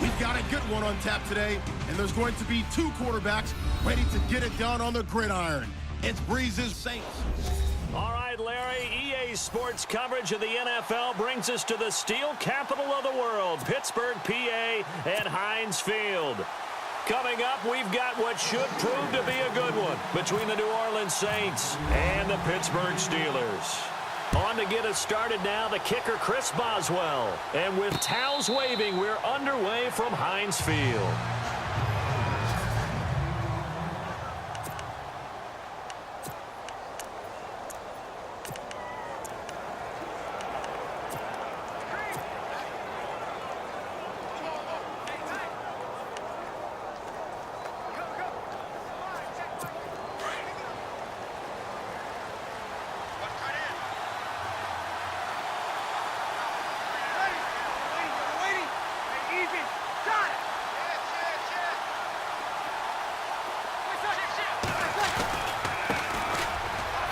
We've got a good one on tap today, and there's going to be two quarterbacks ready to get it done on the gridiron. It's Breeze's Saints. All right, Larry, EA Sports coverage of the NFL brings us to the steel capital of the world, Pittsburgh, PA, and Heinz Field. Coming up, we've got what should prove to be a good one between the New Orleans Saints and the Pittsburgh Steelers. On to get us started now, the kicker, Chris Boswell. And with towels waving, we're underway from Heinz Field.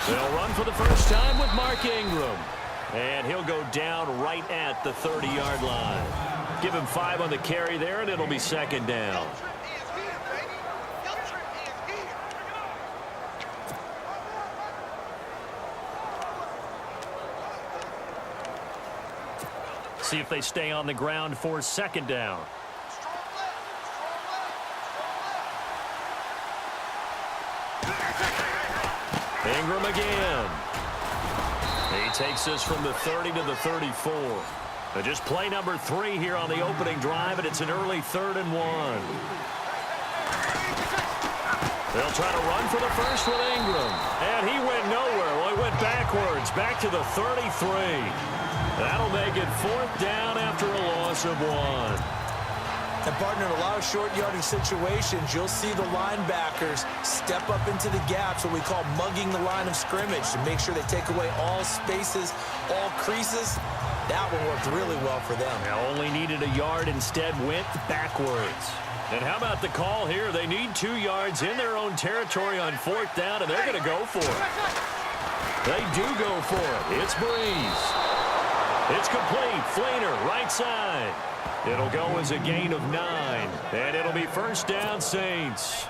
They'll run for the first time with Mark Ingram. And he'll go down right at the 30-yard line. Give him 5 on the carry there, and it'll be second down. See if they stay on the ground for second down. Ingram again. He takes this from the 30 to the 34. Just play number 3 here on the opening drive, and it's an early 3rd and 1. They'll try to run for the first with Ingram. And he went nowhere. Well, he went backwards, back to the 33. That'll make it 4th down after a loss of 1. And, partner, in a lot of short yardage situations, you'll see the linebackers step up into the gaps, what we call mugging the line of scrimmage, to make sure they take away all spaces, all creases. That one worked really well for them. Now only needed a yard, instead went backwards. And how about the call here? They need 2 yards in their own territory on 4th down, and they're going to go for it. They do go for it. It's Breeze. It's complete. Fleener, right side. It'll go as a gain of 9, and it'll be first down, Saints.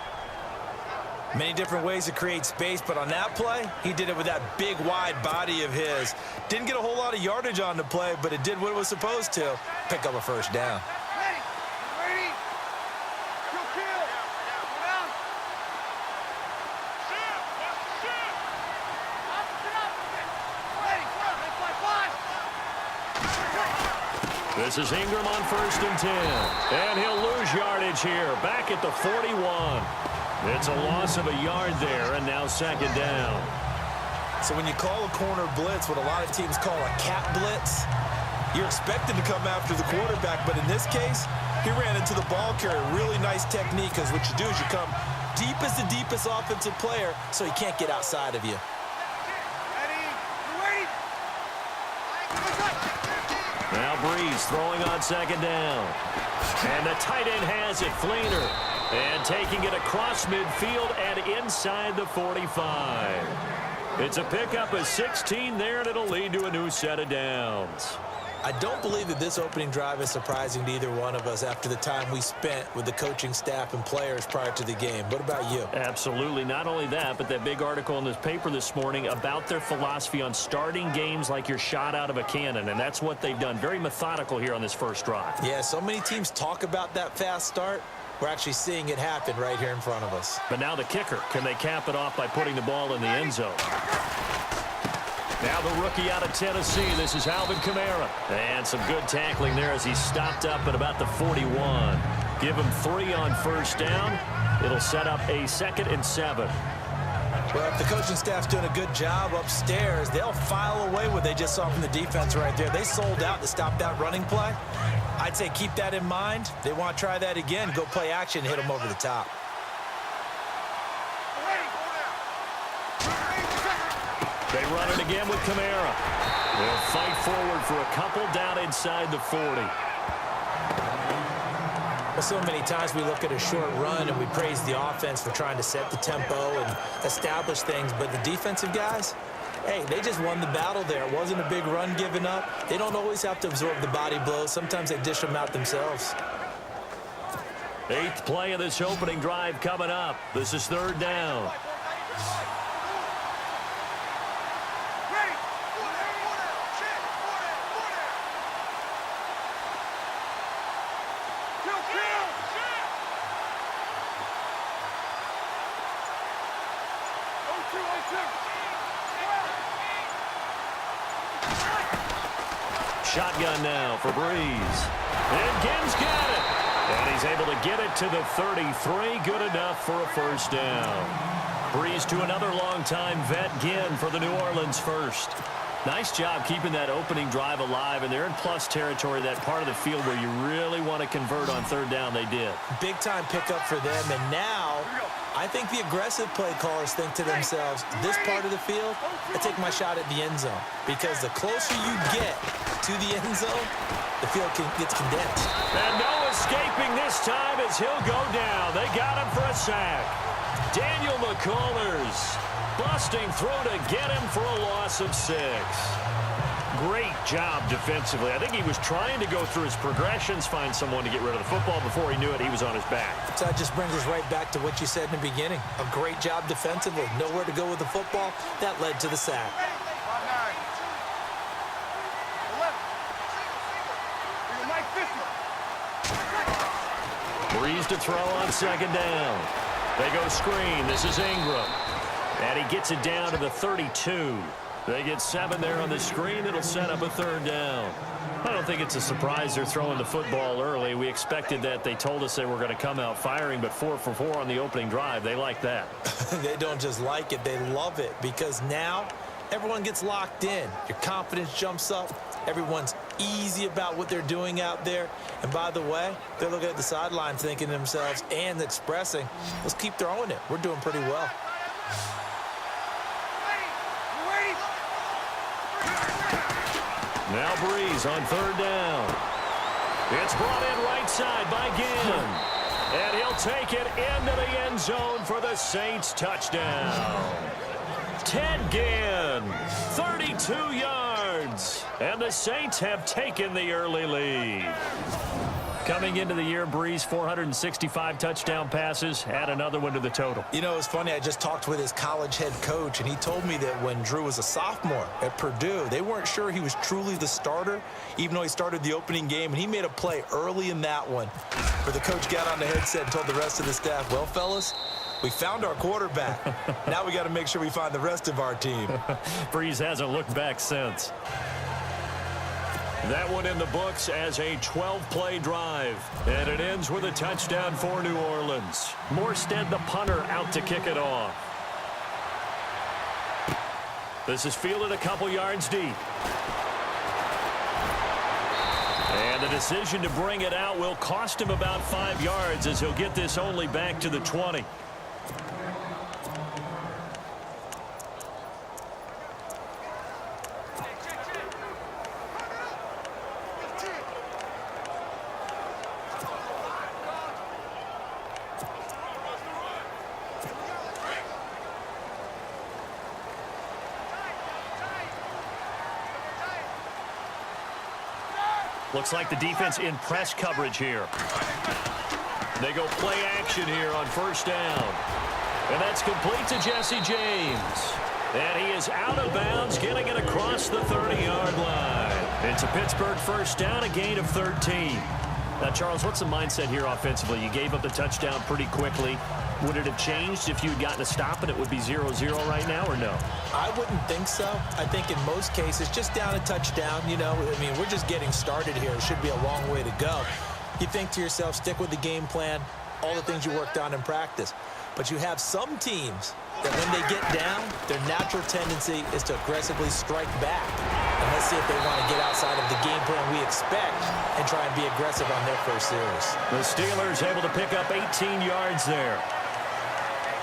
Many different ways to create space, but on that play, he did it with that big, wide body of his. Didn't get a whole lot of yardage on the play, but it did what it was supposed to. Pick up a first down. This is Ingram on 1st and 10. And he'll lose yardage here, back at the 41. It's a loss of a yard there, and now second down. So when you call a corner blitz, what a lot of teams call a cat blitz, you're expected to come after the quarterback, but in this case, he ran into the ball carrier. Really nice technique, because what you do is you come deep as the deepest offensive player, so he can't get outside of you. Now Breeze throwing on second down. And the tight end has it, Fleener. And taking it across midfield and inside the 45. It's a pickup of 16 there, and it'll lead to a new set of downs. I don't believe that this opening drive is surprising to either one of us after the time we spent with the coaching staff and players prior to the game. What about you? Absolutely. Not only that, but that big article in this paper this morning about their philosophy on starting games like you're shot out of a cannon, and that's what they've done. Very methodical here on this first drive. Yeah, so many teams talk about that fast start. We're actually seeing it happen right here in front of us. But now the kicker. Can they cap it off by putting the ball in the end zone? Now the rookie out of Tennessee. This is Alvin Kamara. And some good tackling there as he stopped up at about the 41. Give him 3 on first down. It'll set up a 2nd and 7. Well, if the coaching staff's doing a good job upstairs, they'll file away what they just saw from the defense right there. They sold out to stop that running play. I'd say keep that in mind. They want to try that again. Go play action, hit them over the top. They run it again with Kamara. They'll fight forward for a couple down inside the 40. Well, so many times we look at a short run and we praise the offense for trying to set the tempo and establish things, but the defensive guys, hey, they just won the battle there. It wasn't a big run given up. They don't always have to absorb the body blows. Sometimes they dish them out themselves. Eighth play of this opening drive coming up. This is third down. Shotgun now for Breeze. And Ginn's got it. And he's able to get it to the 33. Good enough for a first down. Breeze to another longtime vet, Ginn, for the New Orleans first. Nice job keeping that opening drive alive, and they're in plus territory, that part of the field where you really want to convert on third down. They did. Big-time pickup for them, and now I think the aggressive play callers think to themselves, this part of the field, I take my shot at the end zone, because the closer you get to the end zone, the field gets condensed. And no escaping this time as he'll go down. They got him for a sack. Daniel McCullers busting through to get him for a loss of 6. Great job defensively. I think he was trying to go through his progressions, find someone to get rid of the football. Before he knew it, he was on his back. So that just brings us right back to what you said in the beginning. A great job defensively. Nowhere to go with the football. That led to the sack. Breeze to throw on second down. They go screen. This is Ingram. And he gets it down to the 32. They get 7 there on the screen. It'll set up a third down. I don't think it's a surprise they're throwing the football early. We expected that. They told us they were going to come out firing, but 4 for 4 on the opening drive. They like that. They don't just like it. They love it, because now everyone gets locked in. Your confidence jumps up. Everyone's easy about what they're doing out there. And by the way, they're looking at the sideline thinking to themselves and expressing, let's keep throwing it. We're doing pretty well. Now Breeze on third down. It's brought in right side by Ginn. And he'll take it into the end zone for the Saints touchdown. Ted Ginn, 32 yards. And the Saints have taken the early lead. Coming into the year, Breeze, 465 touchdown passes. Add another one to the total. You know, it's funny. I just talked with his college head coach, and he told me that when Drew was a sophomore at Purdue, they weren't sure he was truly the starter, even though he started the opening game, and he made a play early in that one where the coach got on the headset and told the rest of the staff, well, fellas, we found our quarterback. Now we got to make sure we find the rest of our team. Breeze hasn't looked back since. That one in the books as a 12-play drive. And it ends with a touchdown for New Orleans. Morstead, the punter, out to kick it off. This is fielded a couple yards deep. And the decision to bring it out will cost him about 5 yards, as he'll get this only back to the 20. Looks like the defense in press coverage here. They go play action here on first down. And that's complete to Jesse James. And he is out of bounds, getting it across the 30-yard line. It's a Pittsburgh first down, a gain of 13. Now, Charles, what's the mindset here offensively? You gave up the touchdown pretty quickly. Would it have changed if you had gotten a stop and it would be 0-0 right now, or no? I wouldn't think so. I think in most cases, just down a touchdown, you know, I mean, we're just getting started here. It should be a long way to go. You think to yourself, stick with the game plan, all the things you worked on in practice. But you have some teams that when they get down, their natural tendency is to aggressively strike back. And let's see if they want to get outside of the game plan we expect and try and be aggressive on their first series. The Steelers able to pick up 18 yards there.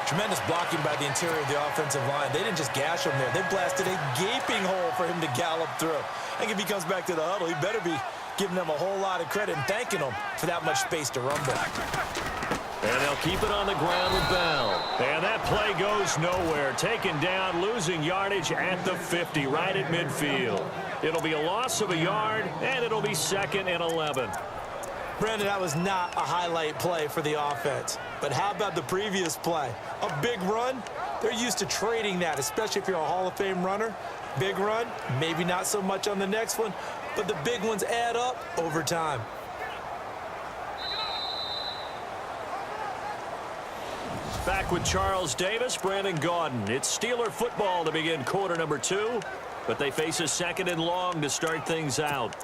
Tremendous blocking by the interior of the offensive line. They didn't just gash him there. They blasted a gaping hole for him to gallop through. I think if he comes back to the huddle, he better be giving them a whole lot of credit and thanking them for that much space to run back. And they'll keep it on the ground with Bell. And that play goes nowhere. Taken down, losing yardage at the 50, right at midfield. It'll be a loss of a yard, and it'll be 2nd and 11. Brandon, that was not a highlight play for the offense. But how about the previous play? A big run? They're used to trading that, especially if you're a Hall of Fame runner. Big run, maybe not so much on the next one, but the big ones add up over time. Back with Charles Davis, Brandon Gaudin. It's Steeler football to begin quarter number 2, but they face a 2nd and long to start things out.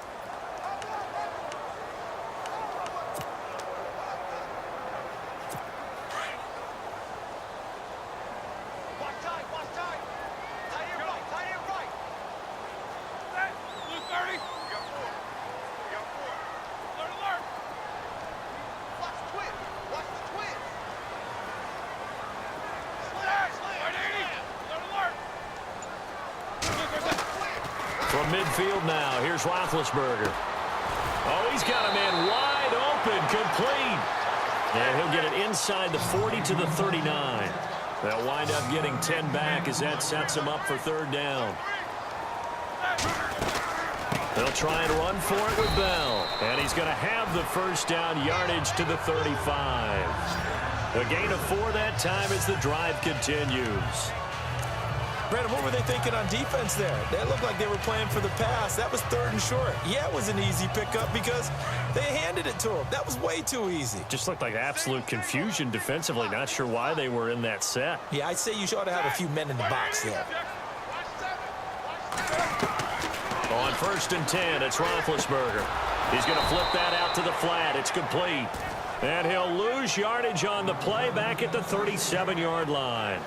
From midfield now, here's Roethlisberger. Oh, he's got a man wide open, complete. And he'll get it inside the 40 to the 39. They'll wind up getting 10 back as that sets him up for 3rd down. They'll try and run for it with Bell. And he's going to have the 1st down, yardage to the 35. A gain of 4 that time as the drive continues. Brandon, what were they thinking on defense there? They looked like they were playing for the pass. That was 3rd and short. Yeah, it was an easy pickup because they handed it to him. That was way too easy. Just looked like absolute confusion defensively. Not sure why they were in that set. Yeah, I'd say you ought to have a few men in the box there. On 1st and 10, it's Roethlisberger. He's going to flip that out to the flat. It's complete. And he'll lose yardage on the play back at the 37-yard line.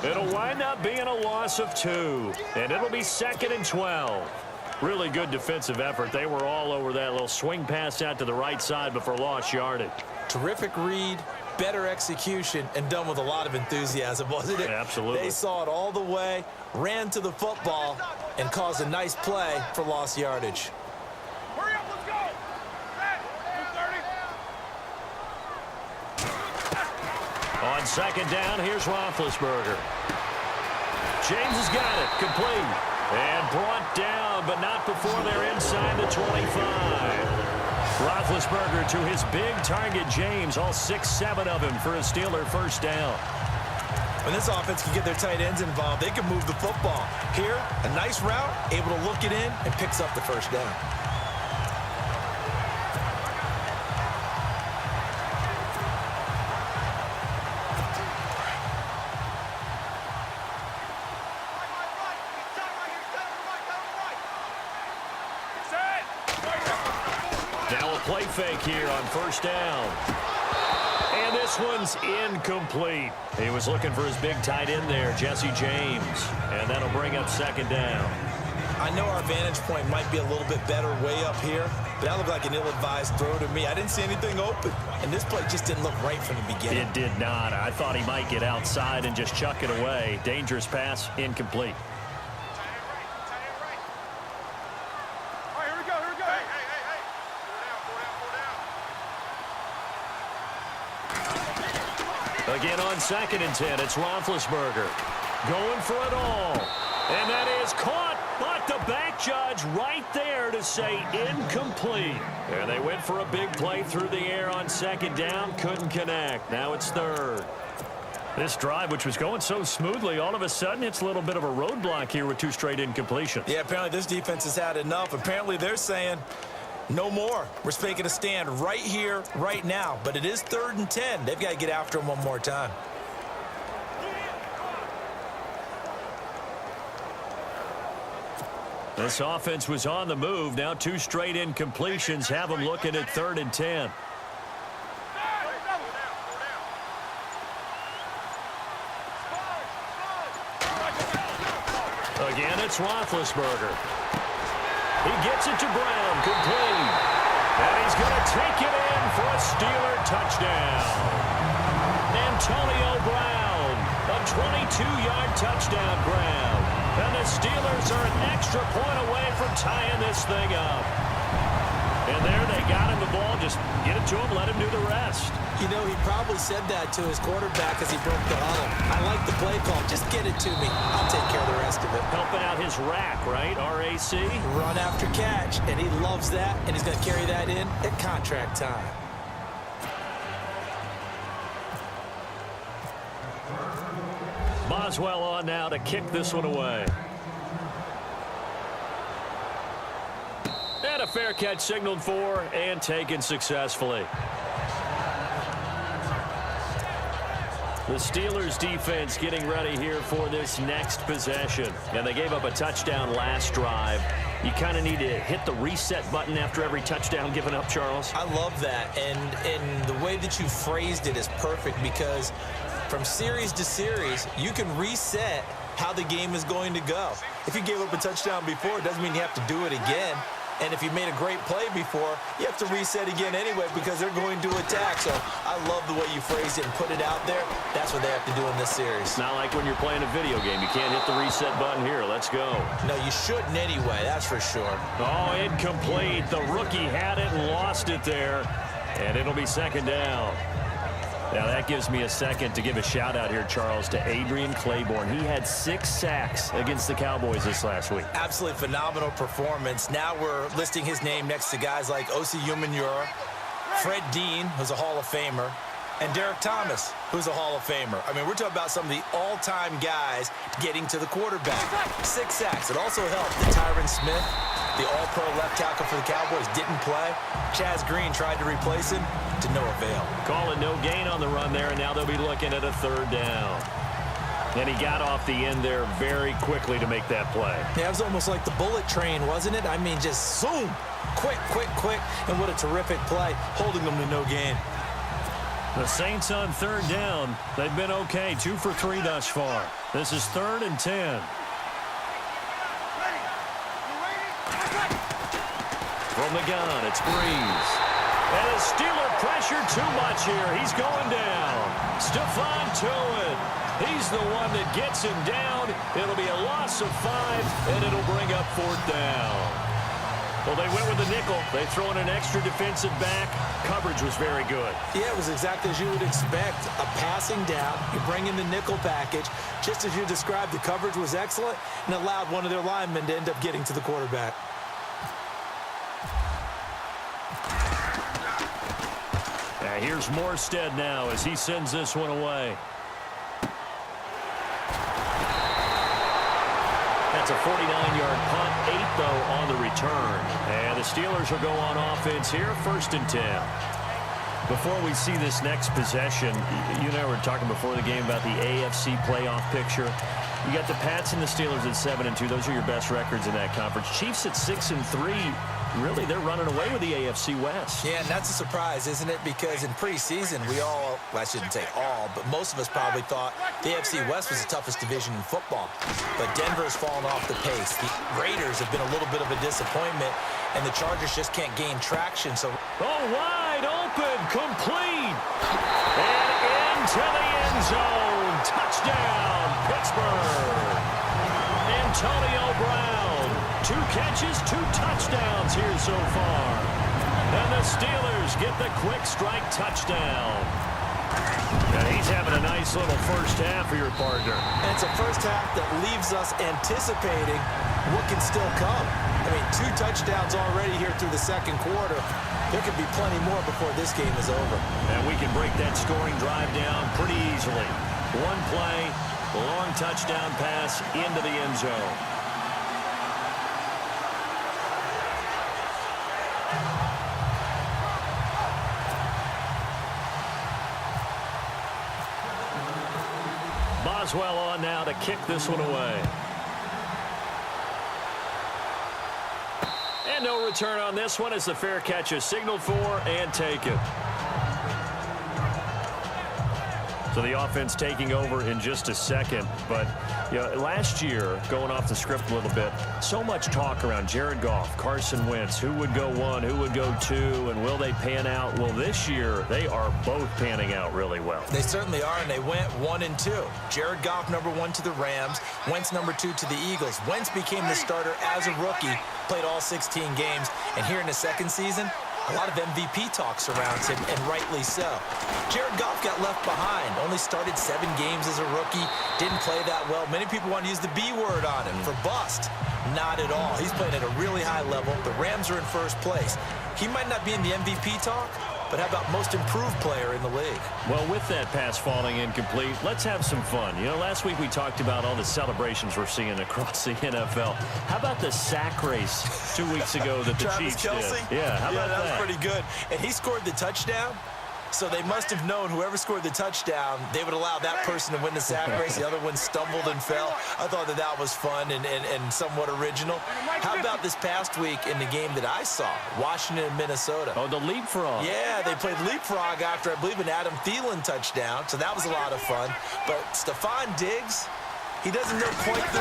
It'll wind up being a loss of 2, and it'll be 2nd and 12. Really good defensive effort. They were all over that little swing pass out to the right side before lost yardage. Terrific read, better execution, and done with a lot of enthusiasm, wasn't it? Absolutely. They saw it all the way, ran to the football, and caused a nice play for lost yardage. Hurry up, let's go! On 2nd down, here's Roethlisberger. James has got it, complete. And brought down, but not before they're inside the 25. Roethlisberger to his big target, James, all 6-7 of him for a Steeler 1st down. When this offense can get their tight ends involved, they can move the football. Here, a nice route, able to look it in, and picks up the 1st down. Now a play fake here on 1st down. And this one's incomplete. He was looking for his big tight end there, Jesse James. And that'll bring up 2nd down. I know our vantage point might be a little bit better way up here, but that looked like an ill-advised throw to me. I didn't see anything open, and this play just didn't look right from the beginning. It did not. I thought he might get outside and just chuck it away. Dangerous pass, incomplete. Again on 2nd and 10, it's Roethlisberger going for it all. And that is caught, but the back judge right there to say incomplete. And they went for a big play through the air on 2nd down, couldn't connect. Now it's 3rd. This drive, which was going so smoothly, all of a sudden it's a little bit of a roadblock here with 2 straight incompletions. Yeah, apparently this defense has had enough. Apparently they're saying, no more. We're making a stand right here, right now. But it is 3rd and 10. They've got to get after him one more time. This offense was on the move. Now 2 straight incompletions have them looking at 3rd and 10. Again, it's Roethlisberger. He gets it to Brown, complete. And he's going to take it in for a Steeler touchdown. Antonio Brown, a 22-yard touchdown grab. And the Steelers are an extra point away from tying this thing up. And there they They got him the ball. Just get it to him, let him do the rest. You know, he probably said that to his quarterback as he broke the huddle. I like the play call. Just get it to me. I'll take care of the rest of it. Helping out his rack, right? RAC. Run after catch, and he loves that, and he's going to carry that in at contract time. Boswell on now to kick this one away. And a fair catch signaled for and taken successfully. The Steelers defense getting ready here for this next possession. And they gave up a touchdown last drive. You kind of need to hit the reset button after every touchdown given up, Charles. I love that. And the way that you phrased it is perfect because from series to series, you can reset how the game is going to go. If you gave up a touchdown before, it doesn't mean you have to do it again. And if you made a great play before, you have to reset again anyway because they're going to attack. So I love the way you phrased it and put it out there. That's what they have to do in this series. It's not like when you're playing a video game. You can't hit the reset button here. Let's go. No, you shouldn't anyway. That's for sure. Oh, incomplete. The rookie had it and lost it there. And it'll be second down. Now, that gives me a second to give a shout-out here, Charles, to Adrian Claiborne. He had 6 sacks against the Cowboys this last week. Absolutely phenomenal performance. Now we're listing his name next to guys like Osi Umenyiora, Fred Dean, who's a Hall of Famer, and Derek Thomas, who's a Hall of Famer. I mean, we're talking about some of the all-time guys getting to the quarterback. 6 sacks. It also helped that Tyron Smith, the all-pro left tackle for the Cowboys, didn't play. Chaz Green tried to replace him to no avail. Calling no gain on the run there, and now they'll be looking at a third down. And he got off the end there very quickly to make that play. Yeah, it was almost like the bullet train, wasn't it? I mean, just zoom, quick, quick, quick, and what a terrific play, holding them to no gain. The Saints on third down. They've been okay, 2 for 3 thus far. This is 3rd and 10. From the gun, it's Breeze. And the Steeler pressure too much here. He's going down. Stephon Tuitt. He's the one that gets him down. It'll be a loss of 5, and it'll bring up 4th down. Well, they went with the nickel. They throw in an extra defensive back. Coverage was very good. Yeah, it was exactly as you would expect. A passing down. You bring in the nickel package. Just as you described, the coverage was excellent and allowed one of their linemen to end up getting to the quarterback. Here's Morstead now as he sends this one away. That's a 49-yard punt, 8 though on the return. And the Steelers will go on offense here, 1st and 10. Before we see this next possession, you and I were talking before the game about the AFC playoff picture. You got the Pats and the Steelers at 7-2. Those are your best records in that conference. Chiefs at 6-3. Really, they're running away with the AFC West. Yeah, and that's a surprise, isn't it? Because in preseason, we all, well, I shouldn't say all, but most of us probably thought the AFC West was the toughest division in football. But Denver's fallen off the pace. The Raiders have been a little bit of a disappointment, and the Chargers just can't gain traction. So, wide open, complete, and into the end zone. Touchdown, Pittsburgh. Antonio Brown, 2 catches, 2 touchdowns here so far. And the Steelers get the quick strike touchdown. And he's having a nice little first half for your partner. And it's a first half that leaves us anticipating what can still come. I mean, 2 touchdowns already here through the second quarter. There could be plenty more before this game is over. And we can break that scoring drive down pretty easily. 1 play, long touchdown pass into the end zone. Boswell on now to kick this one away. And no return on this one as the fair catch is signaled for and taken. So the offense taking over in just a second. But, you know, last year, going off the script a little bit, so much talk around Jared Goff, Carson Wentz, who would go 1, who would go 2, and will they pan out? Well, this year, they are both panning out really well. They certainly are, and they went 1 and 2. Jared Goff, number 1 to the Rams. Wentz, number 2 to the Eagles. Wentz became the starter as a rookie, played all 16 games, and here in the second season, A lot of MVP talk surrounds him, and rightly so. Jared Goff got left behind, only started 7 games as a rookie, didn't play that well. Many people want to use the B word on him for bust. Not at all. He's playing at a really high level. The Rams are in first place. He might not be in the MVP talk, but how about most improved player in the league? Well, with that pass falling incomplete, let's have some fun. You know, last week we talked about all the celebrations we're seeing across the NFL. How about the sack race 2 weeks ago that the Travis Chiefs Kelce? did? Yeah, how about that? That was pretty good. And he scored the touchdown. So they must have known whoever scored the touchdown, they would allow that person to win the sack race. The other one stumbled and fell. I thought that was fun and somewhat original. How about this past week in the game that I saw, Washington and Minnesota? Oh, the leapfrog. Yeah, they played leapfrog after, I believe, an Adam Thielen touchdown. So that was a lot of fun. But Stephon Diggs, he doesn't know quite the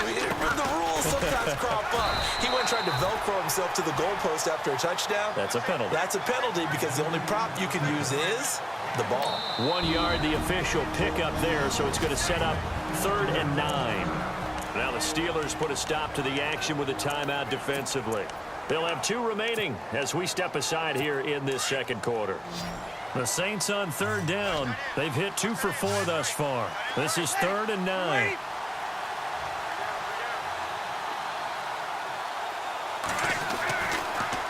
rules sometimes crop up. He went and tried to Velcro himself to the goalpost after a touchdown. That's a penalty. That's a penalty because the only prop you can use is the ball. 1 yard, the official pickup there, so it's going to set up 3rd and 9. Now the Steelers put a stop to the action with a timeout defensively. They'll have 2 remaining as we step aside here in this second quarter. The Saints on 3rd down. They've hit 2 for 4 thus far. This is 3rd and 9.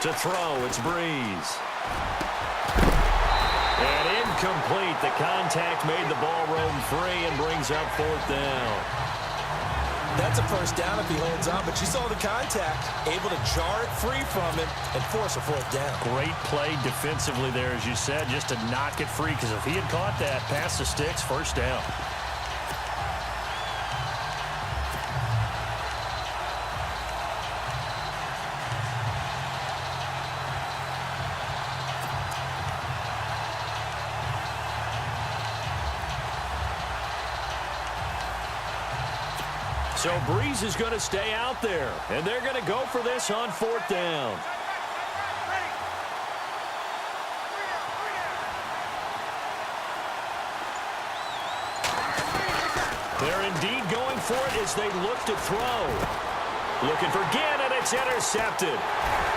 To throw, it's Breeze. And incomplete. The contact made the ball roam free and brings up 4th down. That's a first down if he holds on, but you saw the contact, able to jar it free from him and force a 4th down. Great play defensively there, as you said, just to knock it free, because if he had caught that, pass the sticks, 1st down. So Breeze is going to stay out there, and they're going to go for this on 4th down. They're indeed going for it as they look to throw. Looking for Ginn, and it's intercepted.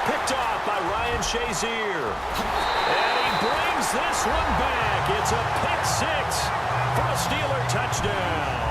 Picked off by Ryan Shazier. And he brings this one back. It's a pick 6 for a Steeler touchdown.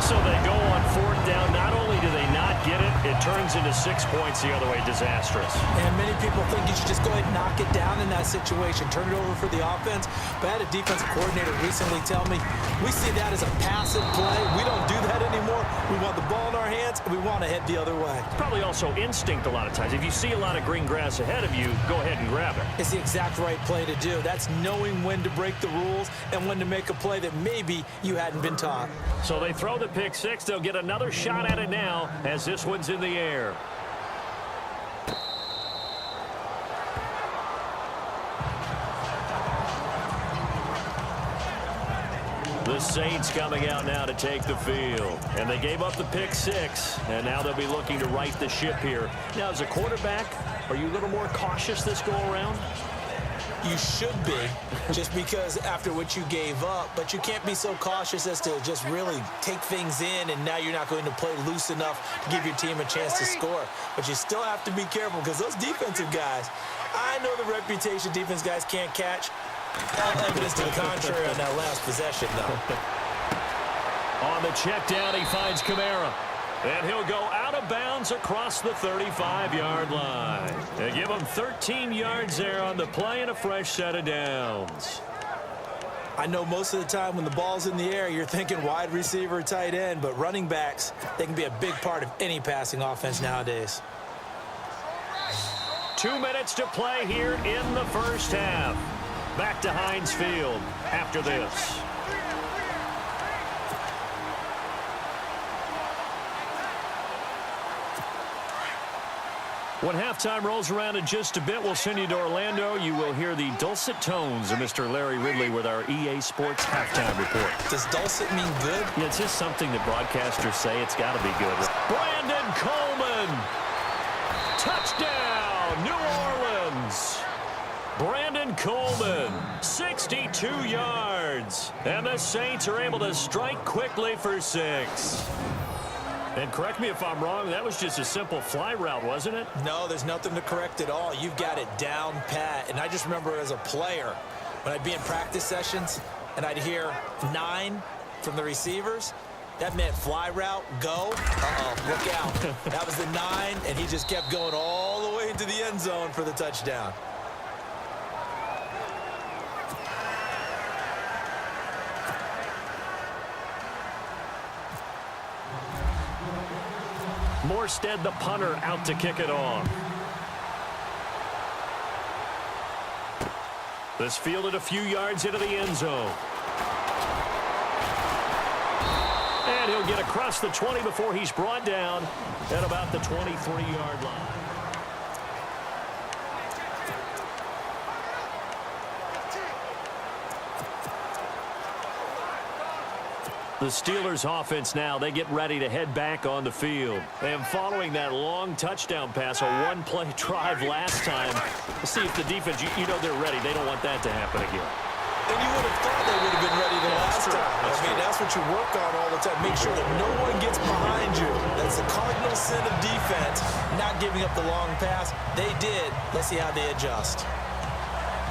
So they go on 4th down. Not only do they not get it, it turns into 6 points the other way. Disastrous. And many people think you should just go ahead and knock it down in that situation. Turn it over for the offense. But I had a defensive coordinator recently tell me, we see that as a passive play. We don't do that anymore. We want the ball in our hands, and we want to head the other way. It's probably also instinct a lot of times. If you see a lot of green grass ahead of you, go ahead and grab it. It's the exact right play to do. That's knowing when to break the rules and when to make a play that maybe you hadn't been taught. So they throw the pick 6. They'll get another shot at it now as this one's in the air. The Saints coming out now to take the field. And they gave up the pick 6, and now they'll be looking to right the ship here. Now, as a quarterback, are you a little more cautious this go-around? You should be, just because after what you gave up, but you can't be so cautious as to just really take things in, and now you're not going to play loose enough to give your team a chance to score. But you still have to be careful, because those defensive guys, I know the reputation defense guys can't catch. All evidence to the contrary on that last possession, though. On the check down, he finds Kamara. And he'll go out of bounds across the 35-yard line. They give him 13 yards there on the play and a fresh set of downs. I know most of the time when the ball's in the air, you're thinking wide receiver, tight end, but running backs, they can be a big part of any passing offense nowadays. 2 minutes to play here in the first half. Back to Heinz Field after this. When halftime rolls around in just a bit, we'll send you to Orlando. You will hear the dulcet tones of Mr. Larry Ridley with our EA Sports halftime report. Does dulcet mean good? Yeah, it's just something that broadcasters say. It's got to be good. Brandon Coleman. Touchdown, New Orleans. Brandon Coleman, 62 yards. And the Saints are able to strike quickly for 6. And correct me if I'm wrong, that was just a simple fly route, wasn't it? No, there's nothing to correct at all. You've got it down pat. And I just remember as a player, when I'd be in practice sessions and I'd hear 9 from the receivers, that meant fly route, go. Uh-oh, look out. That was the 9, and he just kept going all the way into the end zone for the touchdown. Morstead, the punter, out to kick it off. This fielded a few yards into the end zone. And he'll get across the 20 before he's brought down at about the 23-yard line. The Steelers offense now, they get ready to head back on the field. And following that long touchdown pass, a one-play drive last time, let's see if the defense, you know they're ready. They don't want that to happen again. And you would have thought they would have been ready the last time. That's what you work on all the time. Make sure that no one gets behind you. That's the cardinal sin of defense, not giving up the long pass. They did. Let's see how they adjust.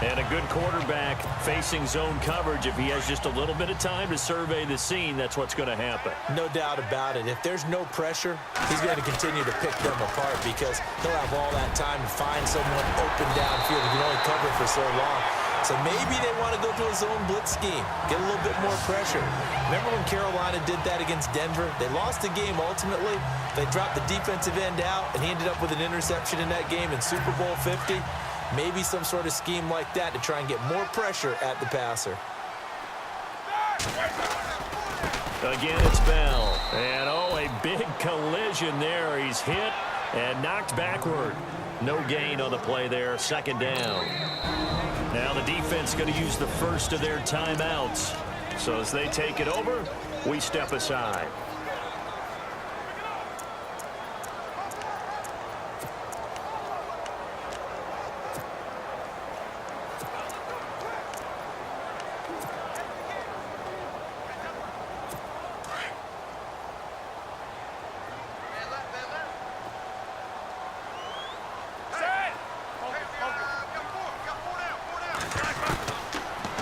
And a good quarterback facing zone coverage. If he has just a little bit of time to survey the scene, that's what's going to happen. No doubt about it. If there's no pressure, he's going to continue to pick them apart because he'll have all that time to find someone open downfield. He can only cover for so long. So maybe they want to go to a zone blitz scheme, get a little bit more pressure. Remember when Carolina did that against Denver? They lost the game ultimately. They dropped the defensive end out, and he ended up with an interception in that game in Super Bowl 50. Maybe some sort of scheme like that to try and get more pressure at the passer. Again, it's Bell. And, oh, a big collision there. He's hit and knocked backward. No gain on the play there. Second down. Now the defense going to use the first of their timeouts. So as they take it over, we step aside.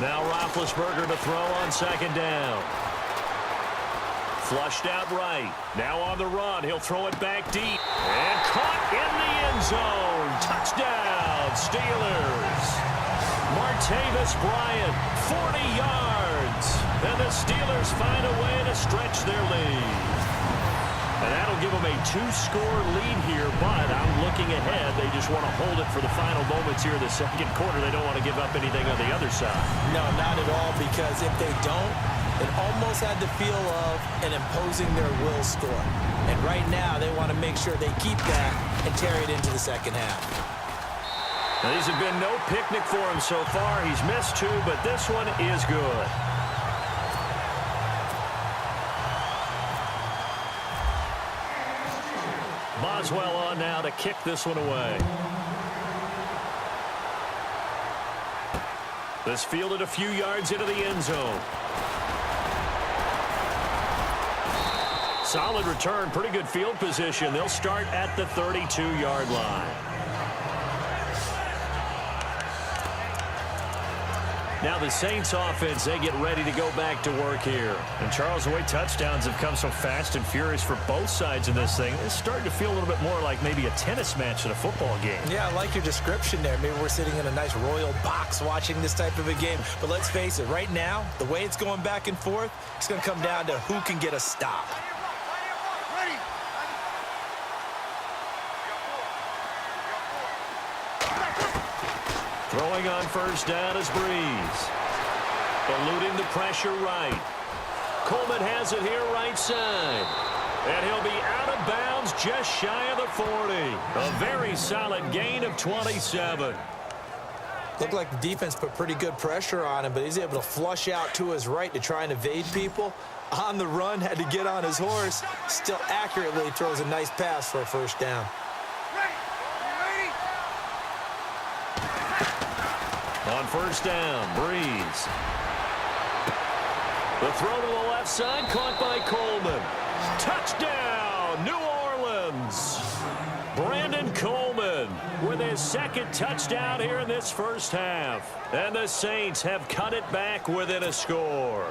Now Roethlisberger to throw on second down. Flushed out right. Now on the run. He'll throw it back deep. And caught in the end zone. Touchdown, Steelers. Martavis Bryant, 40 yards. And the Steelers find a way to stretch their lead. And that'll give them a 2-score lead here, but I'm looking ahead. They just want to hold it for the final moments here in the second quarter. They don't want to give up anything on the other side. No, not at all, because if they don't, it almost had the feel of an imposing their will score. And right now, they want to make sure they keep that and carry it into the second half. Now, these have been no picnic for him so far. He's missed 2, but this one is good. Boswell on now to kick this one away. This fielded a few yards into the end zone. Solid return, pretty good field position. They'll start at the 32-yard line. Now the Saints offense, they get ready to go back to work here. And Charles, the way touchdowns have come so fast and furious for both sides in this thing, it's starting to feel a little bit more like maybe a tennis match in a football game. Yeah, I like your description there. Maybe we're sitting in a nice royal box watching this type of a game. But let's face it, right now, the way it's going back and forth, it's going to come down to who can get a stop. Throwing on first down is Breeze. Eluding the pressure right. Coleman has it here right side. And he'll be out of bounds just shy of the 40. A very solid gain of 27. Looked like the defense put pretty good pressure on him, but he's able to flush out to his right to try and evade people. On the run, had to get on his horse. Still accurately throws a nice pass for a first down. On first down, Breeze. The throw to the left side, caught by Coleman. Touchdown, now, New Orleans. Brandon Coleman with his second touchdown here in this first half. And the Saints have cut it back within a score.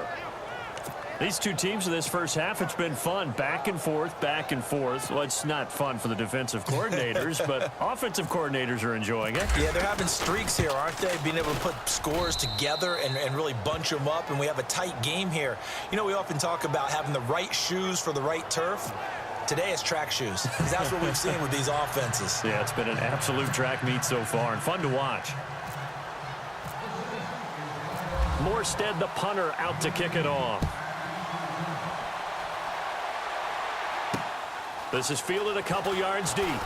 These two teams in this first half, it's been fun. Back and forth, back and forth. Well, it's not fun for the defensive coordinators, but offensive coordinators are enjoying it. Yeah, they're having streaks here, aren't they? Being able to put scores together and really bunch them up, and we have a tight game here. You know, we often talk about having the right shoes for the right turf. Today it's track shoes. That's what we've seen with these offenses. Yeah, it's been an absolute track meet so far and fun to watch. Morstead, the punter, out to kick it off. This is fielded a couple yards deep. And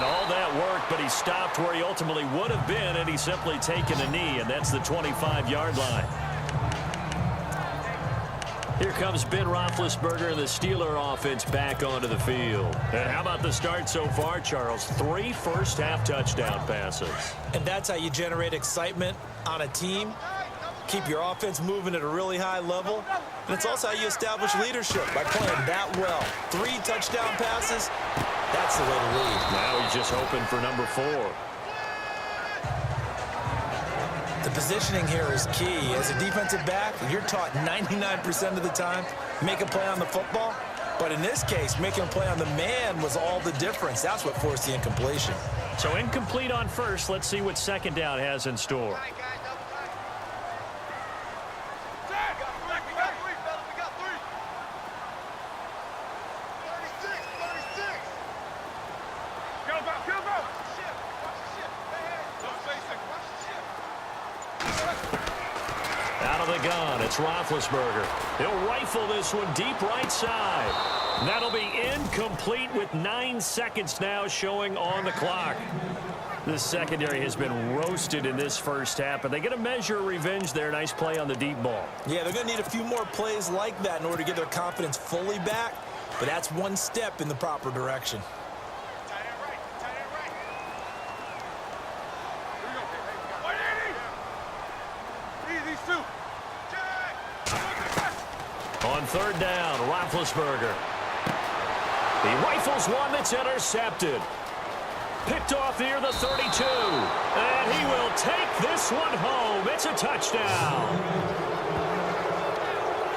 all that work, but he stopped where he ultimately would have been, and he's simply taken a knee, and that's the 25-yard line. Here comes Ben Roethlisberger and the Steeler offense back onto the field. And how about the start so far, Charles? 3 first-half touchdown passes. And that's how you generate excitement on a team. Keep your offense moving at a really high level. And it's also how you establish leadership by playing that well. 3 touchdown passes, that's the way to lead. Now he's just hoping for number 4. The positioning here is key. As a defensive back, you're taught 99% of the time, make a play on the football. But in this case, making a play on the man was all the difference. That's what forced the incompletion. So incomplete on first. Let's see what second down has in store. Out of the gun, it's Roethlisberger. He'll rifle this one deep right side. That'll be incomplete with 9 seconds now showing on the clock. This secondary has been roasted in this first half, but they get a measure of revenge there. Nice play on the deep ball. Yeah, they're going to need a few more plays like that in order to get their confidence fully back, but that's one step in the proper direction. On third down, Roethlisberger. He rifles one that's intercepted. Picked off near the 32. And he will take this one home. It's a touchdown.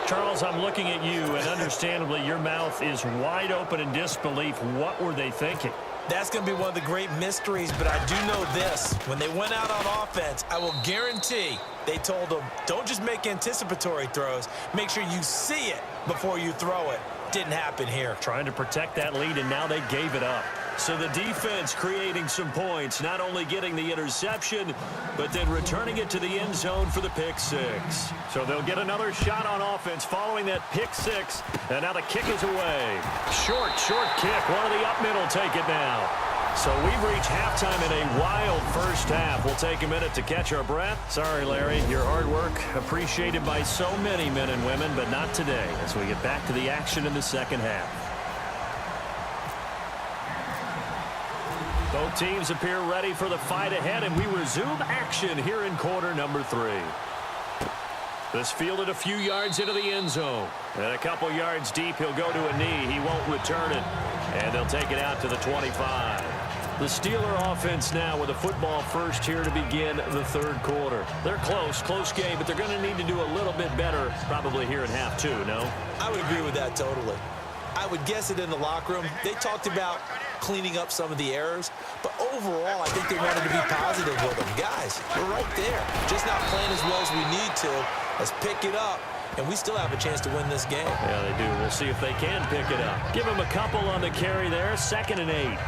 Charles, I'm looking at you, and understandably, your mouth is wide open in disbelief. What were they thinking? That's going to be one of the great mysteries, but I do know this. When they went out on offense, I will guarantee they told them, don't just make anticipatory throws. Make sure you see it before you throw it. Didn't happen here. Trying to protect that lead, and now they gave it up. So the defense creating some points, not only getting the interception, but then returning it to the end zone for the pick 6. So they'll get another shot on offense following that pick 6. And now the kick is away. Short kick. One of the up middle take it now. So we've reached halftime in a wild first half. We'll take a minute to catch our breath. Sorry, Larry, your hard work appreciated by so many men and women, but not today as we get back to the action in the second half. Both teams appear ready for the fight ahead, and we resume action here in quarter number 3. This fielded a few yards into the end zone. And a couple yards deep, he'll go to a knee. He won't return it. And they'll take it out to the 25. The Steeler offense now with a football first here to begin the third quarter. They're close game, but they're going to need to do a little bit better probably here in half 2, no? I would agree with that totally. I would guess it in the locker room. They talked about cleaning up some of the errors, but overall, I think they wanted to be positive with them. Guys, we're right there. Just not playing as well as we need to. Let's pick it up, and we still have a chance to win this game. Yeah, they do. We'll see if they can pick it up. Give them a couple on the carry there. 2nd and 8.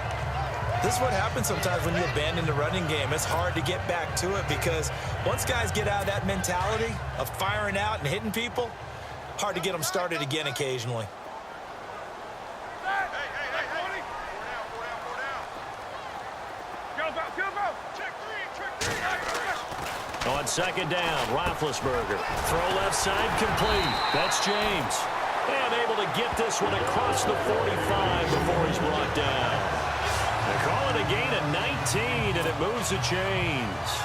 This is what happens sometimes when you abandon the running game. It's hard to get back to it because once guys get out of that mentality of firing out and hitting people, hard to get them started again occasionally. On 2nd down, Roethlisberger. Throw left side complete. That's James. And able to get this one across the 45 before he's brought down. They call it a gain of 19, and it moves the chains.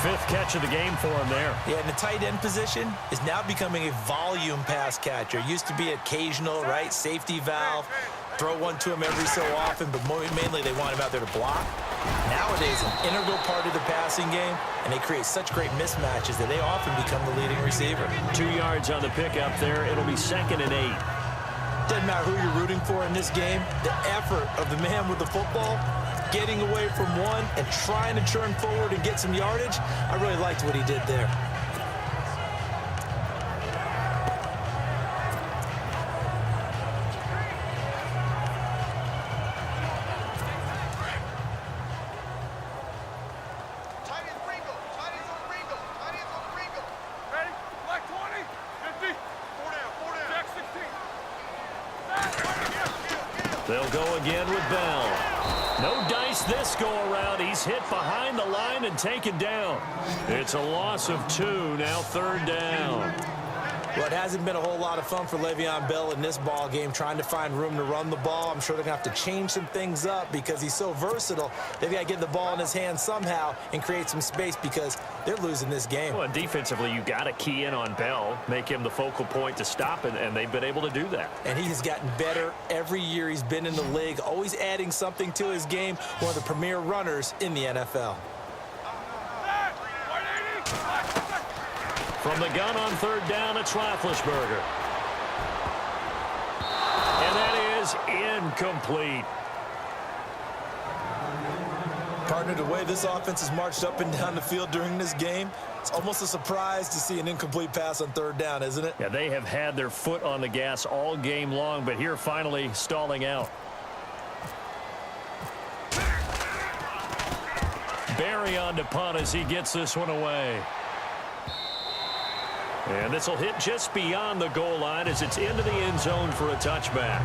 Fifth catch of the game for him there. Yeah, and the tight end position is now becoming a volume pass catcher. Used to be occasional, right? Safety valve. Throw one to him every so often, but mainly they want him out there to block. Nowadays, an integral part of the passing game, and they create such great mismatches that they often become the leading receiver. 2 yards on the pickup there. It'll be 2nd and 8. Doesn't matter who you're rooting for in this game. The effort of the man with the football, getting away from one and trying to turn forward and get some yardage, I really liked what he did there. Ready? Black 20, 50, 4 down, Jack 16. They'll go again with Bell. No dice this go-around. He's hit behind the line and taken down. It's a loss of 2, now 3rd down. Well, it hasn't been a whole lot of fun for Le'Veon Bell in this ball game, trying to find room to run the ball. I'm sure they're going to have to change some things up because he's so versatile. They've got to get the ball in his hands somehow and create some space because they're losing this game. Well, defensively, you got to key in on Bell, make him the focal point to stop it, and they've been able to do that. And he has gotten better every year he's been in the league, always adding something to his game, one of the premier runners in the NFL. From the gun on 3rd down, it's Roethlisberger. And that is incomplete. Partner, the way this offense has marched up and down the field during this game, it's almost a surprise to see an incomplete pass on 3rd down, isn't it? Yeah, they have had their foot on the gas all game long, but here finally stalling out. Barry on to punt as he gets this one away. And this will hit just beyond the goal line as it's into the end zone for a touchback.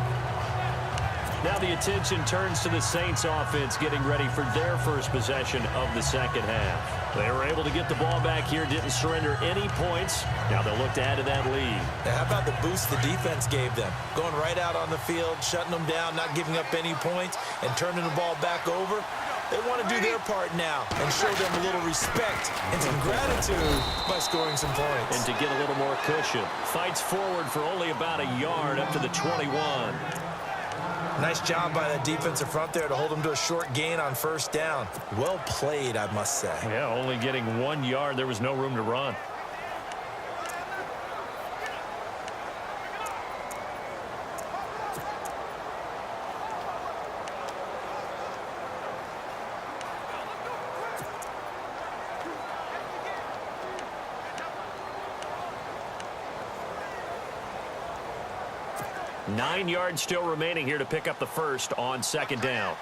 Now the attention turns to the Saints offense getting ready for their first possession of the 2nd half. They were able to get the ball back here, didn't surrender any points. Now they'll look to add to that lead. Now, how about the boost the defense gave them? Going right out on the field, shutting them down, not giving up any points, and turning the ball back over. They want to do their part now and show them a little respect and some gratitude by scoring some points. And to get a little more cushion. Fights forward for only about a yard up to the 21. Nice job by the defensive front there to hold them to a short gain on 1st down. Well played, I must say. Yeah, only getting 1 yard. There was no room to run. Nine yards still remaining here to pick up the first on 2nd down.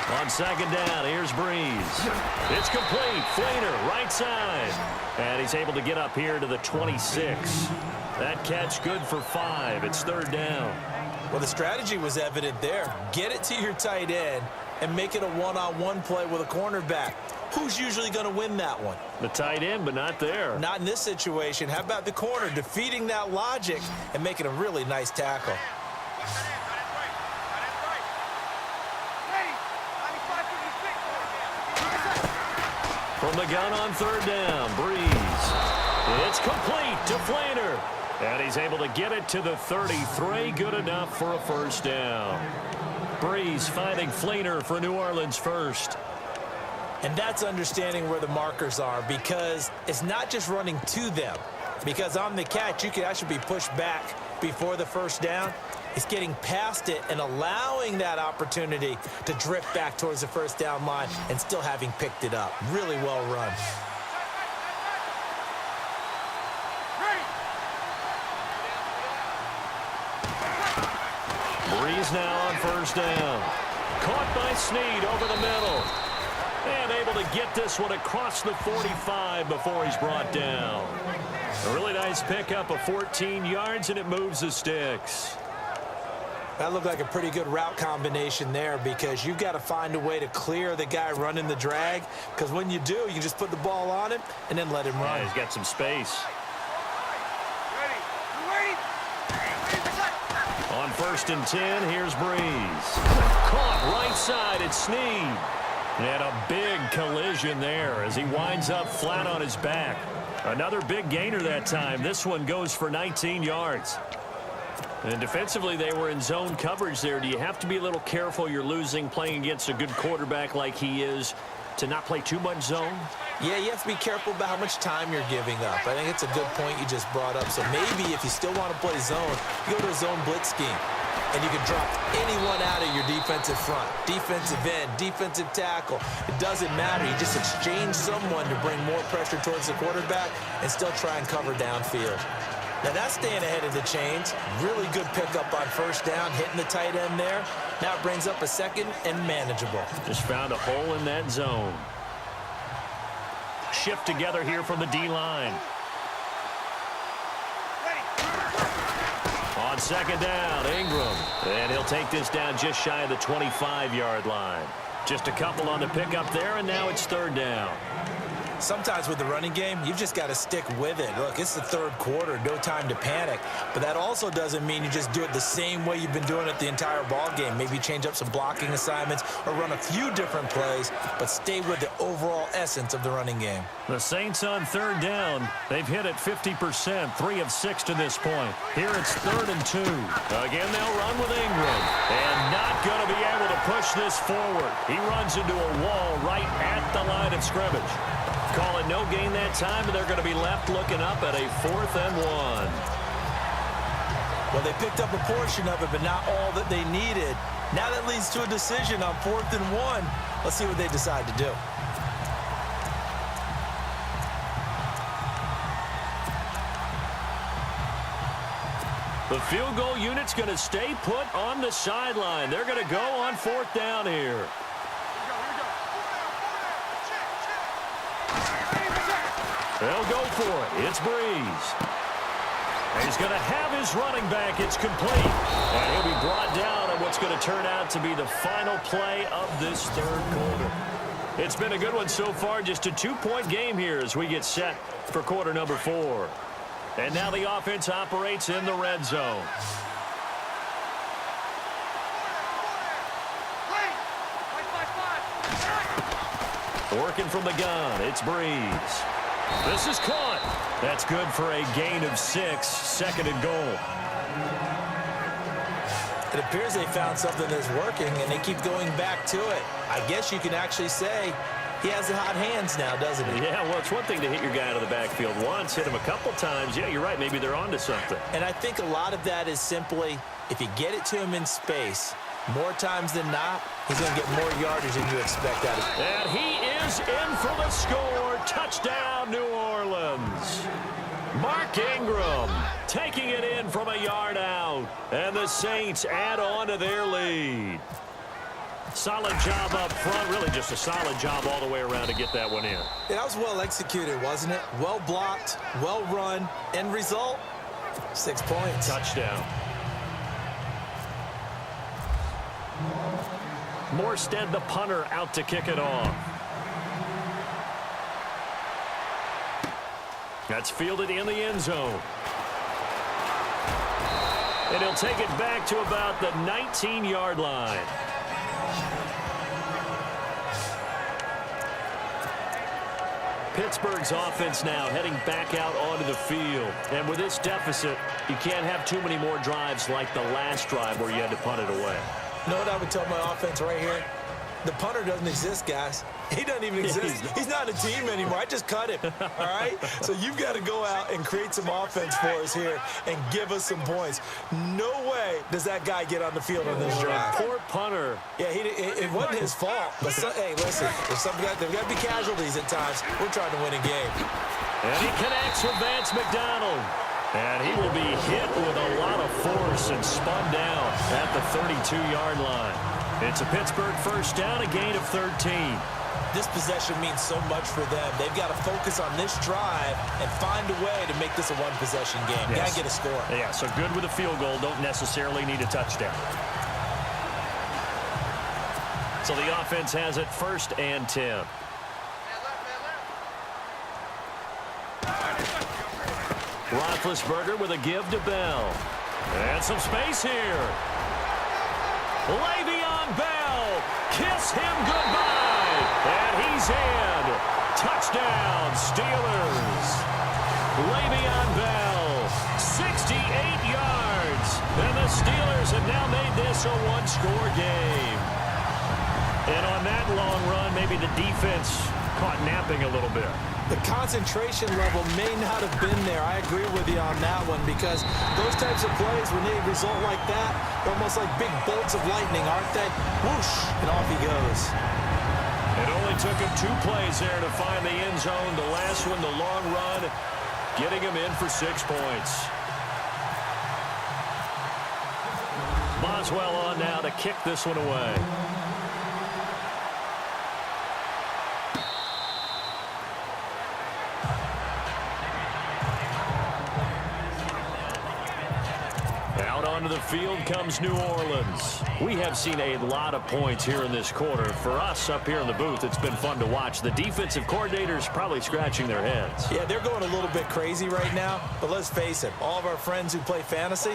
On 2nd down, here's Breeze. It's complete. Fleener, right side. And he's able to get up here to the 26. That catch good for 5. It's 3rd down. Well, the strategy was evident there. Get it to your tight end and make it a one-on-one play with a cornerback. Who's usually going to win that one? The tight end, but not there. Not in this situation. How about the corner defeating that logic and making a really nice tackle? From the gun on 3rd down, Breeze. It's complete to Fleener. And he's able to get it to the 33. Good enough for a 1st down. Breeze finding Fleener for New Orleans first. And that's understanding where the markers are, because it's not just running to them. Because on the catch, you could actually be pushed back before the 1st down. It's getting past it and allowing that opportunity to drift back towards the 1st down line and still having picked it up. Really well run. Breeze now on 1st down. Caught by Snead over the middle. And able to get this one across the 45 before he's brought down. A really nice pickup of 14 yards, and it moves the sticks. That looked like a pretty good route combination there, because you've got to find a way to clear the guy running the drag, because when you do, you just put the ball on him and then let him run. Yeah, he's got some space. On 1st and 10. Here's Breeze. Caught right side. It's Snead. And a big collision there as he winds up flat on his back. Another big gainer that time. This one goes for 19 yards. And defensively, they were in zone coverage there. Do you have to be a little careful you're losing playing against a good quarterback like he is to not play too much zone? Yeah, you have to be careful about how much time you're giving up. I think it's a good point you just brought up. So maybe if you still want to play zone, you go to a zone blitz scheme. And you can drop anyone out of your defensive front. Defensive end, defensive tackle. It doesn't matter. You just exchange someone to bring more pressure towards the quarterback and still try and cover downfield. Now that's staying ahead of the chains. Really good pickup on 1st down, hitting the tight end there. Now it brings up a 2nd and manageable. Just found a hole in that zone. Shift together here from the D-line. On 2nd down, Ingram. And he'll take this down just shy of the 25-yard line. Just a couple on the pickup there, and now it's 3rd down. Sometimes with the running game, you've just got to stick with it. Look, it's the 3rd quarter, no time to panic. But that also doesn't mean you just do it the same way you've been doing it the entire ball game. Maybe change up some blocking assignments or run a few different plays, but stay with the overall essence of the running game. The Saints on 3rd down. They've hit it 50%, 3 of 6 to this point. Here it's 3rd and 2. Again, they'll run with Ingram. And not going to be able to push this forward. He runs into a wall right at the line of scrimmage. Call it no gain that time, and they're going to be left looking up at a 4th and 1. Well, they picked up a portion of it, but not all that they needed. Now that leads to a decision on 4th and 1. Let's see what they decide to do. The field goal unit's going to stay put on the sideline. They're going to go on 4th down here. They'll go for it. It's Breeze. And he's going to have his running back. It's complete. And he'll be brought down on what's going to turn out to be the final play of this 3rd quarter. It's been a good one so far. Just a 2-point game here as we get set for quarter number 4. And now the offense operates in the red zone. Working from the gun, it's Breeze. This is caught. That's good for a gain of 6, 2nd and goal. It appears they found something that's working, and they keep going back to it. I guess you can actually say he has the hot hands now, doesn't he? Yeah, well, it's one thing to hit your guy out of the backfield once, hit him a couple times. Yeah, you're right. Maybe they're onto something. And I think a lot of that is simply if you get it to him in space, more times than not, he's going to get more yardage than you expect out of him. And he is in for the score. Touchdown, New Orleans. Mark Ingram taking it in from a yard out. And the Saints add on to their lead. Solid job up front. Really just a solid job all the way around to get that one in. Yeah, that was well executed, wasn't it? Well blocked, well run. End result, 6 points. Touchdown. Morstead, the punter, out to kick it off. That's fielded in the end zone. And he'll take it back to about the 19-yard line. Pittsburgh's offense now heading back out onto the field. And with this deficit, you can't have too many more drives like the last drive where you had to punt it away. You know what I would tell my offense right here? The punter doesn't exist, guys. He doesn't even exist. He's not a team anymore. I just cut him, all right? So you've got to go out and create some offense for us here and give us some points. No way does that guy get on the field on this drive. Poor punter. Yeah, it wasn't his fault. But hey, listen, there's got to be casualties at times. We're trying to win a game. And he connects with Vance McDonald. And he will be hit with a lot of force and spun down at the 32-yard line. It's a Pittsburgh first down, a gain of 13. This possession means so much for them. They've got to focus on this drive and find a way to make this a one-possession game. Yes. Got to get a score. Yeah, so good with a field goal. Don't necessarily need a touchdown. So the offense has it 1st and 10. Roethlisberger with a give to Bell. And some space here. Le'Veon Bell, kiss him goodbye. And he's in. Touchdown, Steelers. Le'Veon Bell, 68 yards. And the Steelers have now made this a one-score game. And on that long run, maybe the defense caught napping a little bit. The concentration level may not have been there. I agree with you on that one because those types of plays, when they result like that, they're almost like big bolts of lightning, aren't they? Whoosh, and off he goes. It only took him 2 plays there to find the end zone. The last one, the long run, getting him in for 6 points. Boswell on now to kick this one away. Out onto the field comes New Orleans. We have seen a lot of points here in this quarter. For us up here in the booth, it's been fun to watch. The defensive coordinators probably scratching their heads. Yeah, they're going a little bit crazy right now, but let's face it, all of our friends who play fantasy,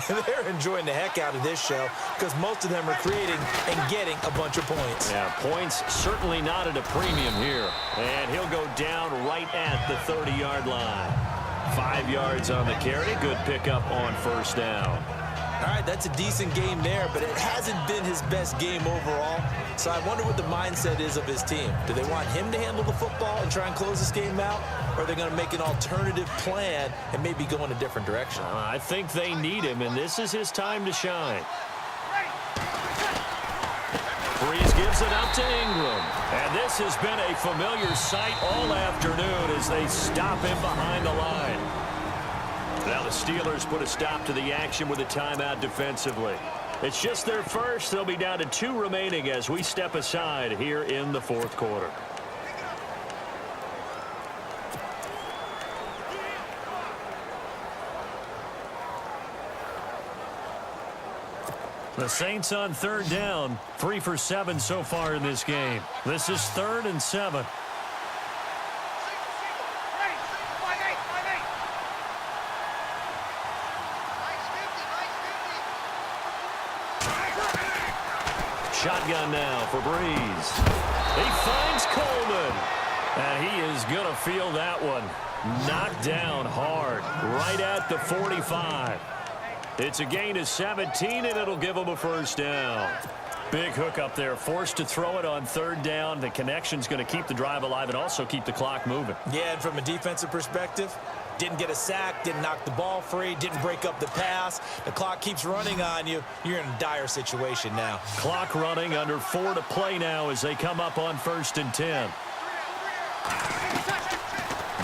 they're enjoying the heck out of this show because most of them are creating and getting a bunch of points. Yeah, points certainly not at a premium here. And he'll go down right at the 30-yard line. 5 yards on the carry. Good pickup on first down. All right, that's a decent game there, but it hasn't been his best game overall. So I wonder what the mindset is of his team. Do they want him to handle the football and try and close this game out? Or are they going to make an alternative plan and maybe go in a different direction? I think they need him, and this is his time to shine. Breeze gives it out to Ingram. And this has been a familiar sight all afternoon as they stop him behind the line. Now the Steelers put a stop to the action with a timeout defensively. It's just their first. They'll be down to 2 remaining as we step aside here in the 4th quarter. The Saints on 3rd down, 3 for 7 so far in this game. This is 3rd and 7. Shotgun now for Breeze. He finds Coleman. And he is going to feel that one. Knocked down hard, right at the 45. It's a gain of 17, and it'll give him a first down. Big hook up there, forced to throw it on 3rd down. The connection's going to keep the drive alive and also keep the clock moving. Yeah, and from a defensive perspective, didn't get a sack, didn't knock the ball free, didn't break up the pass. The clock keeps running on you. You're in a dire situation now. Clock running, under 4 to play now as they come up on 1st and 10.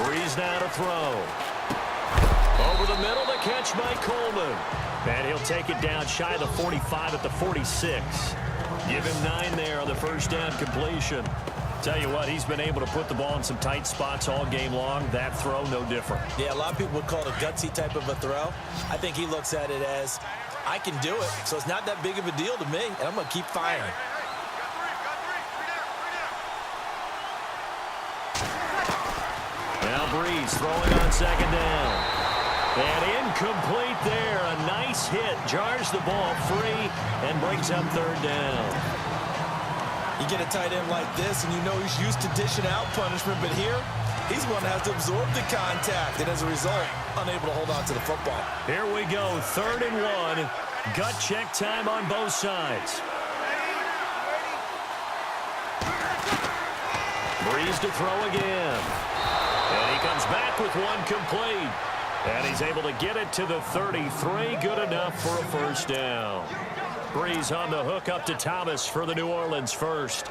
Breeze now to throw. Over the middle, the catch by Coleman. And he'll take it down shy of the 45 at the 46. Give him 9 there on the first down completion. Tell you what, he's been able to put the ball in some tight spots all game long. That throw, no different. Yeah, a lot of people would call it a gutsy type of a throw. I think he looks at it as, I can do it, so it's not that big of a deal to me, and I'm going to keep firing. Now Breeze throwing on 2nd down. And incomplete there. A nice hit. Jars the ball free and brings up 3rd down. You get a tight end like this, and you know he's used to dishing out punishment, but here, he's one that has to absorb the contact, and as a result, unable to hold on to the football. Here we go, 3rd and 1. Gut check time on both sides. Breeze to throw again. And he comes back with one complete. And he's able to get it to the 33. Good enough for a first down. Breeze on the hook up to Thomas for the New Orleans first.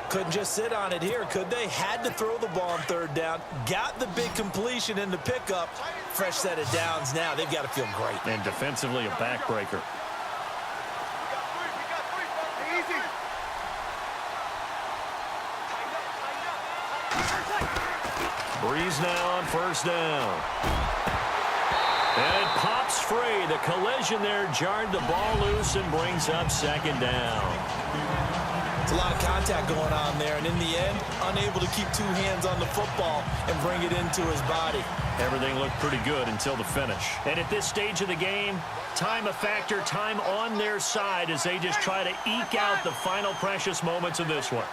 Couldn't just sit on it here, could they? Had to throw the ball on 3rd down. Got the big completion in the pickup. Fresh set of downs now. They've got to feel great. And defensively a backbreaker. Breeze now on first down. And it pops free. The collision there jarred the ball loose and brings up 2nd down. It's a lot of contact going on there, and in the end, unable to keep two hands on the football and bring it into his body. Everything looked pretty good until the finish. And at this stage of the game, time a factor, time on their side as they just try to eke out the final precious moments of this one.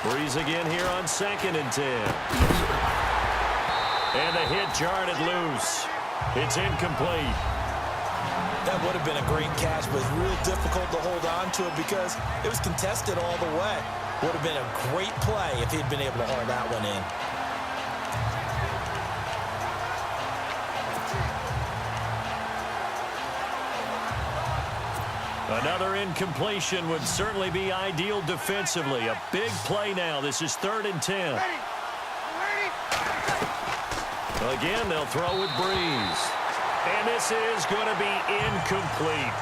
Breeze again here on 2nd and 10. And the hit jarred it loose. It's incomplete. That would have been a great catch, but it's real difficult to hold on to it because it was contested all the way. Would have been a great play if he'd been able to haul that one in. Another incompletion would certainly be ideal defensively. A big play now. This is 3rd and 10. Again, they'll throw with Breeze. And this is going to be incomplete.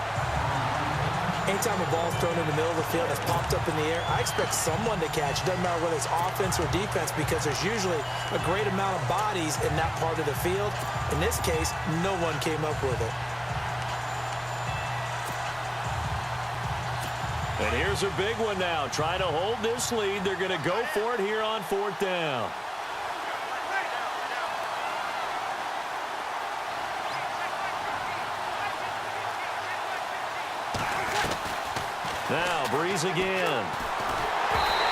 Anytime a ball's thrown in the middle of the field that's popped up in the air, I expect someone to catch. It doesn't matter whether it's offense or defense because there's usually a great amount of bodies in that part of the field. In this case, no one came up with it. And here's a big one now. Trying to hold this lead. They're going to go for it here on 4th down. Now, Breeze again.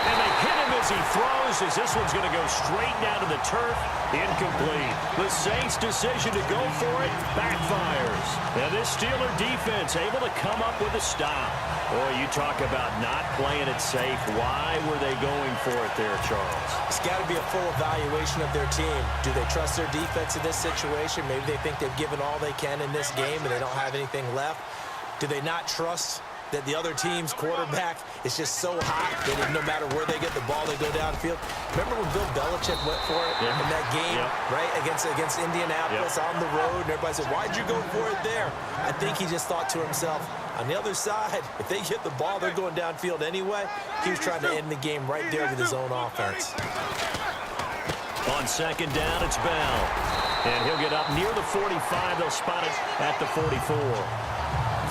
And they hit him as he throws, as this one's going to go straight down to the turf. Incomplete. The Saints' decision to go for it backfires. And this Steeler defense able to come up with a stop. Boy, you talk about not playing it safe. Why were they going for it there, Charles? It's got to be a full evaluation of their team. Do they trust their defense in this situation? Maybe they think they've given all they can in this game and they don't have anything left. Do they not trust that the other team's quarterback is just so hot that no matter where they get the ball, they go downfield? Remember when Bill Belichick went for it in that game, right, against Indianapolis on the road, and everybody said, why'd you go for it there? I think he just thought to himself, on the other side, if they get the ball, they're going downfield anyway. He was trying to end the game right there with his own offense. On 2nd down, it's Bell. And he'll get up near the 45. They'll spot it at the 44.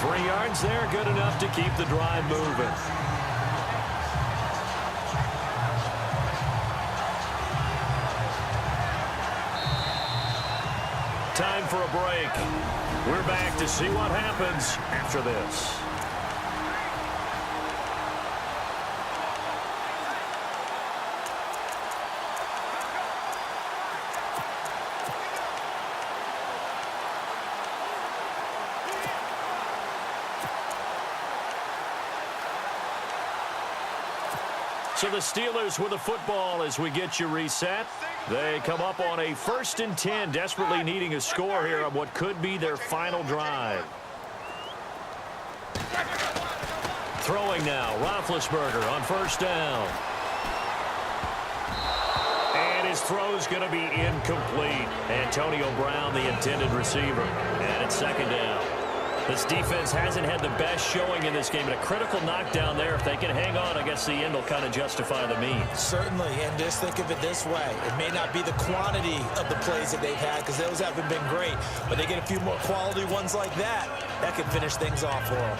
3 yards there, good enough to keep the drive moving. Time for a break. We're back to see what happens after this. So the Steelers with the football as we get you reset. They come up on a 1st and 10, desperately needing a score here on what could be their final drive. Throwing now, Roethlisberger on 1st down. And his throw's going to be incomplete. Antonio Brown, the intended receiver. And it's 2nd down. This defense hasn't had the best showing in this game, but a critical knockdown there. If they can hang on, I guess the end will kind of justify the means. Certainly, and just think of it this way. It may not be the quantity of the plays that they've had because those haven't been great, but they get a few more quality ones like that. That could finish things off for them.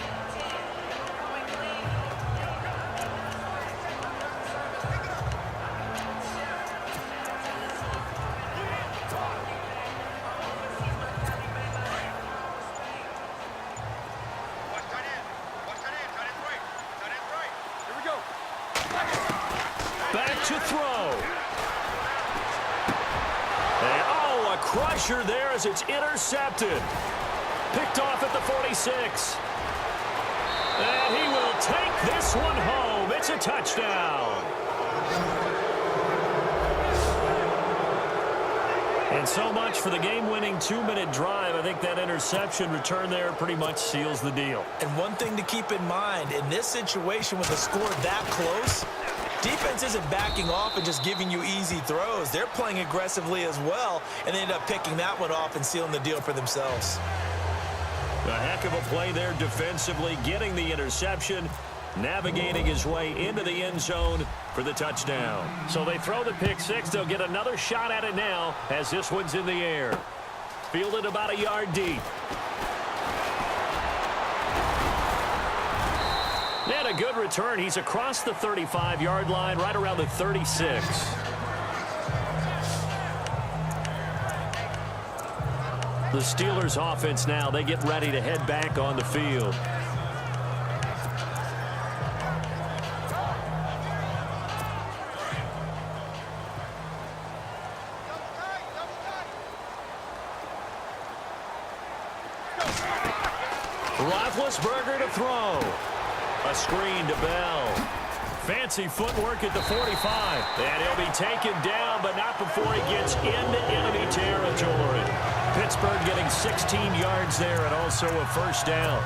To throw. And, oh, a crusher there as it's intercepted. Picked off at the 46. And he will take this one home. It's a touchdown. And so much for the game-winning 2-minute drive. I think that interception return there pretty much seals the deal. And one thing to keep in mind, in this situation with the score that close, defense isn't backing off and just giving you easy throws. They're playing aggressively as well, and they end up picking that one off and sealing the deal for themselves. A heck of a play there defensively, getting the interception, navigating his way into the end zone for the touchdown. So they throw the pick six. They'll get another shot at it now as this one's in the air. Fielded about a yard deep. And a good return. He's across the 35-yard line, right around the 36. The Steelers offense now, they get ready to head back on the field. Roethlisberger to throw. A screen to Bell. Fancy footwork at the 45. And he'll be taken down, but not before he gets into enemy territory. Pittsburgh getting 16 yards there and also a first down.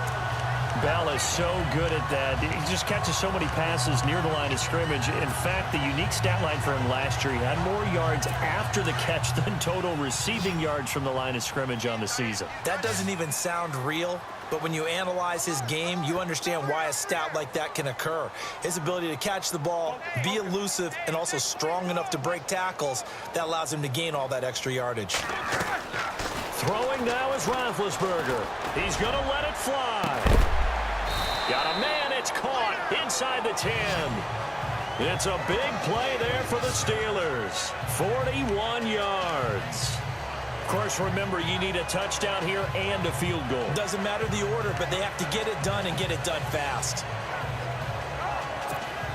Bell is so good at that. He just catches so many passes near the line of scrimmage. In fact, the unique stat line for him last year, he had more yards after the catch than total receiving yards from the line of scrimmage on the season. That doesn't even sound real, but when you analyze his game, you understand why a stat like that can occur. His ability to catch the ball, be elusive, and also strong enough to break tackles, that allows him to gain all that extra yardage. Throwing now is Roethlisberger. He's going to let it fly. Got a man, it's caught inside the 10. It's a big play there for the Steelers. 41 yards. Of course, remember, you need a touchdown here and a field goal. Doesn't matter the order, but they have to get it done and get it done fast.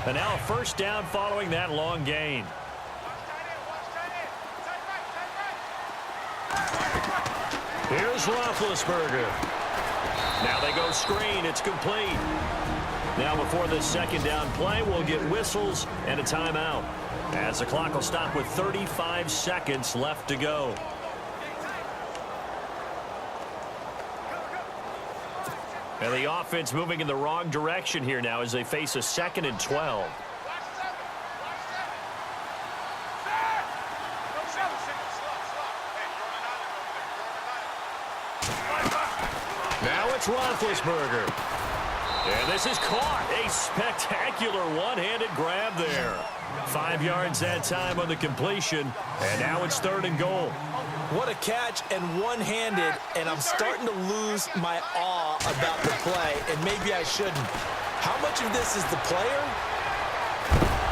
And now a first down following that long gain. Here's Roethlisberger. Now they go screen. It's complete. Now before this second down play, we'll get whistles and a timeout, as the clock will stop with 35 seconds left to go. And the offense moving in the wrong direction here now as they face a 2nd and 12. Now it's Roethlisberger. And this is caught. A spectacular one-handed grab there. 5 yards that time on the completion. And now it's 3rd and goal. What a catch, and one-handed, and I'm starting to lose my awe about the play, and maybe I shouldn't. How much of this is the player?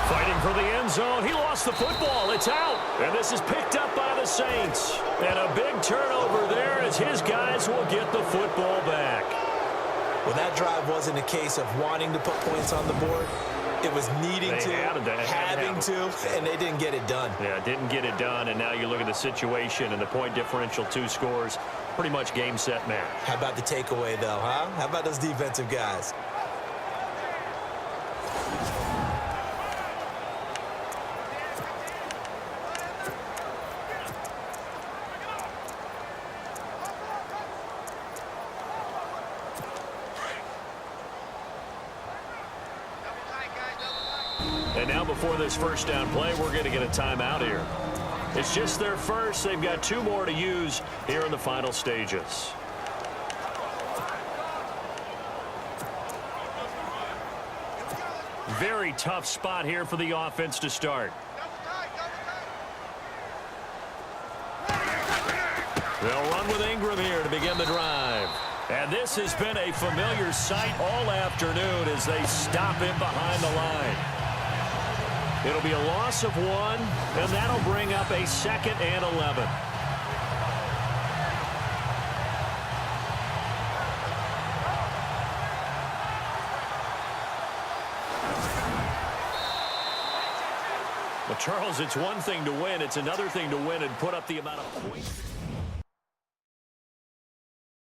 Fighting for the end zone. He lost the football. It's out. And this is picked up by the Saints. And a big turnover there as his guys will get the football back. Well, that drive wasn't a case of wanting to put points on the board. It was needing to, having to, and they didn't get it done. Yeah, didn't get it done, and now you look at the situation and the point differential, 2 scores, pretty much game, set, match. How about the takeaway, though, huh? How about those defensive guys? And now before this first down play, we're going to get a timeout here. It's just their first. They've got 2 more to use here in the final stages. Very tough spot here for the offense to start. They'll run with Ingram here to begin the drive. And this has been a familiar sight all afternoon as they stop him behind the line. It'll be a loss of 1, and that'll bring up a 2nd and 11. Well, Charles, it's one thing to win. It's another thing to win and put up the amount of points.